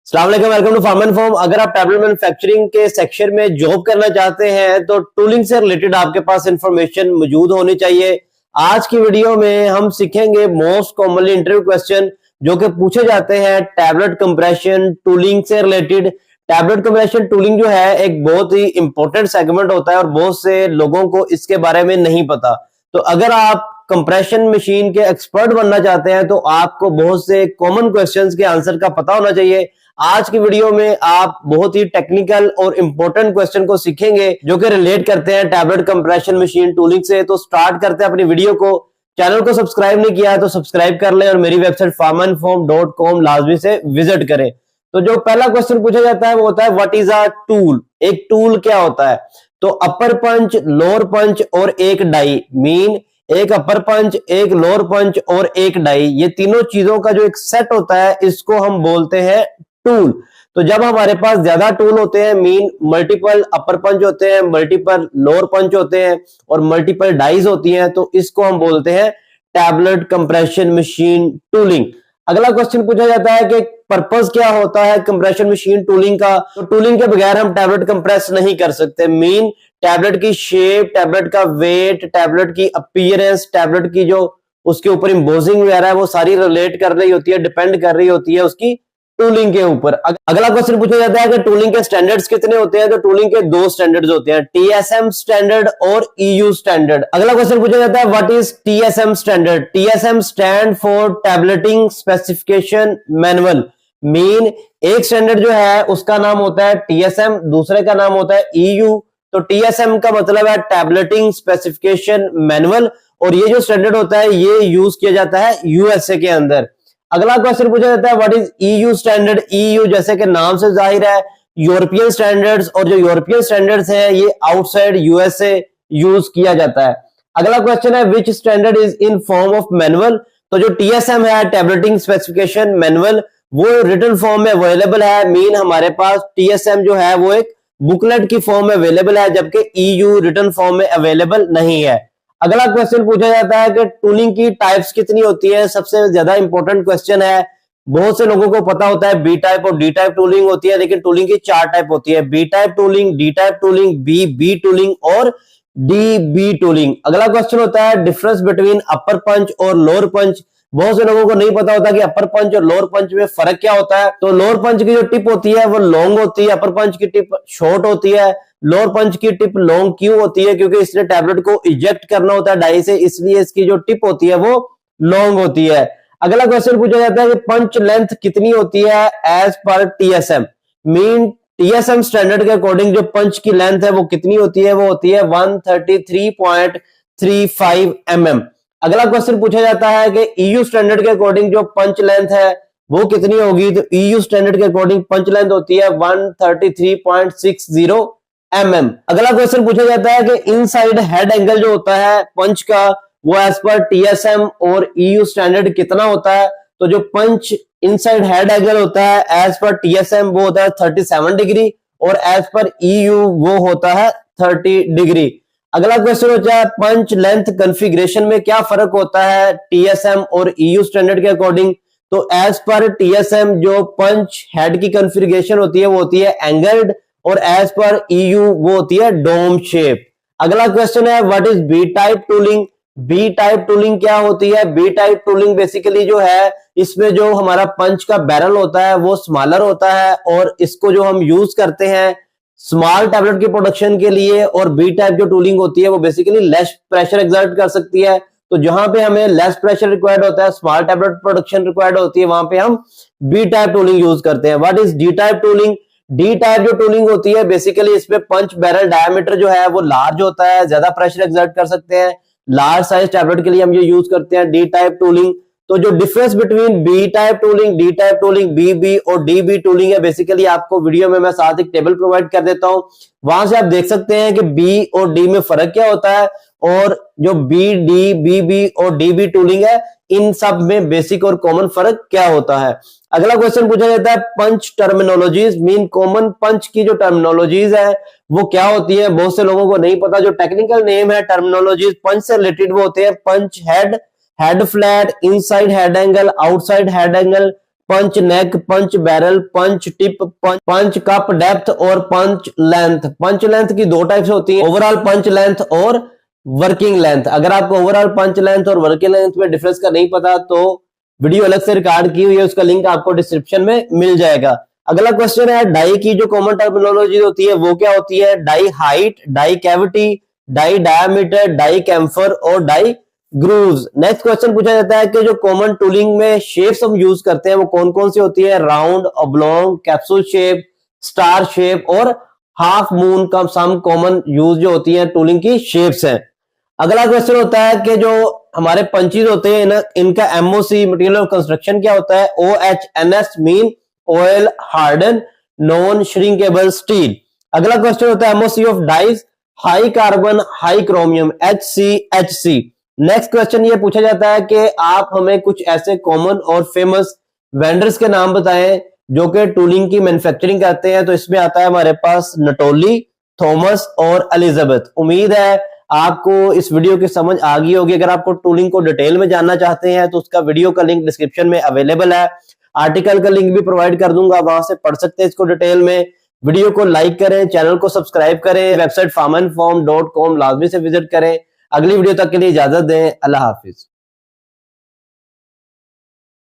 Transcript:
अस्सलाम वालेकुम, welcome to pharm and form. अगर आप टैबलेट मैन्युफैक्चरिंग के सेक्शन में जॉब करना चाहते हैं तो टूलिंग से रिलेटेड आपके पास इंफॉर्मेशन मौजूद होनी चाहिए। आज की वीडियो में हम सीखेंगे मोस्ट कॉमनली इंटरव्यू क्वेश्चन जो कि पूछे जाते हैं टैबलेट कंप्रेशन टूलिंग से रिलेटेड। टैबलेट कंप्रेशन टूलिंग जो है एक बहुत ही इंपॉर्टेंट सेगमेंट होता है और बहुत से लोगों को इसके बारे में नहीं पता। तो अगर आप कंप्रेशन मशीन के एक्सपर्ट बनना चाहते हैं तो आपको बहुत से कॉमन क्वेश्चंस के आंसर का पता होना चाहिए। आज की वीडियो में आप बहुत ही टेक्निकल और इंपॉर्टेंट क्वेश्चन को सीखेंगे जो कि रिलेट करते हैं टैबलेट कंप्रेशन मशीन टूलिंग से। तो स्टार्ट करते हैं अपनी वीडियो को। चैनल को सब्सक्राइब नहीं किया है तो सब्सक्राइब कर लें और मेरी वेबसाइट farmandform.com लाजमी से विजिट करें। तो जो पहला क्वेश्चन पूछा जाता है वो होता है व्हाट इज अ टूल। एक टूल क्या होता है? तो अपर पंच, लोअर पंच और एक डाई। मीन एक अपर पंच, एक लोअर पंच और एक डाई, ये तीनों चीजों का जो एक सेट होता है इसको हम बोलते हैं टूल। तो जब हमारे पास ज्यादा टूल होते हैं, मीन मल्टीपल अपर पंच होते हैं, मल्टीपल लोअर पंच होते हैं और मल्टीपल डाइज होती हैं, तो इसको हम बोलते हैं टैबलेट कंप्रेशन मशीन टूलिंग। अगला क्वेश्चन पूछा जाता है कि पर्पस क्या होता है कंप्रेशन मशीन टूलिंग का। तो टूलिंग के बगैर हम टैबलेट कंप्रेस नहीं कर सकते। मीन टैबलेट की शेप, टैबलेट का वेट, टैबलेट की अपीयरेंस, टैबलेट की जो उसके ऊपर एम्बोसिंग वगैरह है वो सारी रिलेट कर रही होती है, डिपेंड कर रही होती है उसकी टूलिंग के ऊपर। अगला क्वेश्चन पूछा जाता है कि टूलिंग के स्टैंडर्ड्स कितने होते हैं। तो टूलिंग के दो स्टैंडर्ड्स होते हैं, टीएसएम स्टैंडर्ड और ईयू स्टैंडर्ड। अगला क्वेश्चन पूछा जाता है what is TSM standard. TSM stand for tableting specification manual. Mean एक स्टैंडर्ड जो है उसका नाम होता है टीएसएम, दूसरे का नाम होता है ईयू। तो टीएसएम का मतलब है टैबलेटिंग स्पेसिफिकेशन मैनुअल और ये जो स्टैंडर्ड होता है ये यूज किया जाता है यूएसए के अंदर। अगला क्वेश्चन पूछा जाता है what is EU standard. EU जैसे कि नाम से जाहिर है यूरोपियन स्टैंडर्ड्स, और जो यूरोपियन स्टैंडर्ड्स हैं ये आउटसाइड यूएसए यूज किया जाता है। अगला क्वेश्चन है विच standard is in form of manual. तो जो टीएसएम है टैबलेटिंग स्पेसिफिकेशन मैनुअल वो रिटन फॉर्म में अवेलेबल है। मीन हमारे पास टीएसएम जो है वो एक बुकलेट की फॉर्म में अवेलेबल है जबकि ईयू रिटन फॉर्म में अवेलेबल नहीं है। अगला क्वेश्चन पूछा जाता है कि टूलिंग की टाइप्स कितनी होती है। सबसे ज्यादा इंपॉर्टेंट क्वेश्चन है। बहुत से लोगों को पता होता है बी टाइप और डी टाइप टूलिंग होती है, लेकिन टूलिंग की चार टाइप होती है, B type tooling, D type tooling, B tooling और डी टूलिंग। अगला क्वेश्चन होता है डिफरेंस बिटवीन अपर पंच और लोअर पंच। बहुत से लोगों को नहीं पता होता कि अपर पंच और लोअर पंच में फर्क क्या होता है। तो लोअर पंच की जो टिप होती है वो लॉन्ग होती है, अपर पंच की टिप शॉर्ट होती है। लोअर पंच की टिप लॉन्ग क्यों होती है? क्योंकि इसने टैबलेट को इजेक्ट करना होता है डाई से, इसलिए इसकी जो टिप होती है वो लॉन्ग होती है। अगला क्वेश्चन पूछा जाता है कि पंच लेंथ कितनी होती है as per TSM. Mean TSM standard के अकॉर्डिंग जो पंच की लेंथ है वो कितनी होती है? वो होती है 133.35 mm। अगला क्वेश्चन पूछा जाता है कि ईयू स्टैंडर्ड के अकॉर्डिंग जो पंच लेंथ है वो कितनी होगी। तो ईयू स्टैंडर्ड के अकॉर्डिंग पंच लेंथ होती है 133.60 mm। अगला क्वेश्चन पूछा जाता है कि इनसाइड हेड एंगल जो होता है पंच का वो एज पर टीएसएम और ईयू स्टैंडर्ड कितना होता है। तो जो पंच इनसाइड हेड एंगल होता है एज पर टीएसएम वो होता है 37 डिग्री और एज पर ईयू वो होता है 30 डिग्री। अगला क्वेश्चन होता है पंच लेंथ कॉन्फ़िगरेशन में क्या फर्क होता है टीएसएम और ईयू स्टैंडर्ड के अकॉर्डिंग। तो एज पर टीएसएम जो पंच हेड की कॉन्फ़िगरेशन होती है वो होती है एंगल्ड और एज पर ईयू वो होती है डोम शेप। अगला क्वेश्चन है what is B type tooling. B type tooling क्या होती है? बी टाइप टूलिंग बेसिकली जो है इसमें जो हमारा पंच का बैरल होता है वो स्मॉलर होता है और इसको जो हम यूज करते हैं स्मॉल टैबलेट की प्रोडक्शन के लिए। और बी टाइप जो टूलिंग होती है वो बेसिकली लेस प्रेशर एक्सर्ट कर सकती है। तो जहां पे हमें लेस प्रेशर रिक्वायर्ड होता है, स्मॉल टैबलेट प्रोडक्शन रिक्वायर्ड होती है, वहां पे हम बी टाइप टूलिंग यूज करते हैं। What is D type tooling. D type जो टूलिंग होती है बेसिकली इसमें पंच बैरल डायमीटर जो है वो लार्ज होता है, ज्यादा प्रेशर एक्सर्ट कर सकते हैं। लार्ज साइज टैबलेट के लिए हम ये यूज करते हैं डी टाइप टूलिंग। तो जो difference between B type tooling, D type tooling, B और डी टूलिंग है बेसिकली आपको वीडियो में मैं साथ एक टेबल प्रोवाइड कर देता हूं, वहां से आप देख सकते हैं कि बी और डी में फर्क क्या होता है और जो बी और डी टूलिंग है इन सब में बेसिक और कॉमन फर्क क्या होता है। अगला क्वेश्चन पूछा जाता है पंच टर्मिनोलॉजीज। मीन कॉमन पंच की जो टर्मिनोलॉजीज है वो क्या होती है? बहुत से लोगों को नहीं पता। जो टेक्निकल नेम है टर्मिनोलॉजीज पंच से रिलेटेड वो होते हैं punch head, head flat, inside head angle, outside head angle, punch neck, punch barrel, punch tip, punch cup depth और पंच लेंथ। पंच लेंथ की दो टाइप्स होती है, ओवरऑल पंच लेंथ और वर्किंग लेंथ। अगर आपको ओवरऑल पंच लेंथ और वर्किंग लेंथ में डिफरेंस का नहीं पता तो वीडियो अलग से रिकॉर्ड की हुई है, उसका लिंक आपको डिस्क्रिप्शन में मिल जाएगा। अगला क्वेश्चन है, डाई की जो कॉमन टर्मिनोलॉजी होती है वो क्या होती है? Die height, die cavity, die diameter, die chamfer और डाई ग्रूव्स। नेक्स्ट क्वेश्चन पूछा जाता है कि जो कॉमन टूलिंग में शेप्स हम यूज करते हैं वो कौन कौन सी होती है? Round, oblong, capsule shape, star shape और हाफ मून का सम कॉमन यूज जो होती है टूलिंग की शेप्स हैं। अगला क्वेश्चन होता है कि जो हमारे पंचेज होते हैं इनका एमओसी मटेरियल ऑफ कंस्ट्रक्शन क्या होता है? OHNS mean oil harden non shrinkable steel. अगला क्वेश्चन होता है MOC of dies, high carbon high chromium, HCHC। Next question ये पूछा जाता है कि आप हमें कुछ ऐसे कॉमन और फेमस वेंडर्स के नाम बताएं जो कि टूलिंग की मैन्युफैक्चरिंग करते हैं। तो इसमें आता है हमारे पास नटोली, थॉमस और एलिजाबेथ। उम्मीद है आपको इस वीडियो की समझ आ गई होगी। अगर आपको टूलिंग को डिटेल में जानना चाहते हैं तो उसका वीडियो का लिंक डिस्क्रिप्शन में अवेलेबल है, आर्टिकल का लिंक भी प्रोवाइड कर दूंगा, वहां से पढ़ सकते हैं इसको डिटेल में। वीडियो को लाइक करें, चैनल को सब्सक्राइब करें, वेबसाइट farmandform.com लाजमी से विजिट करें। अगली वीडियो तक के लिए इजाजत दें। अल्लाह हाफिज।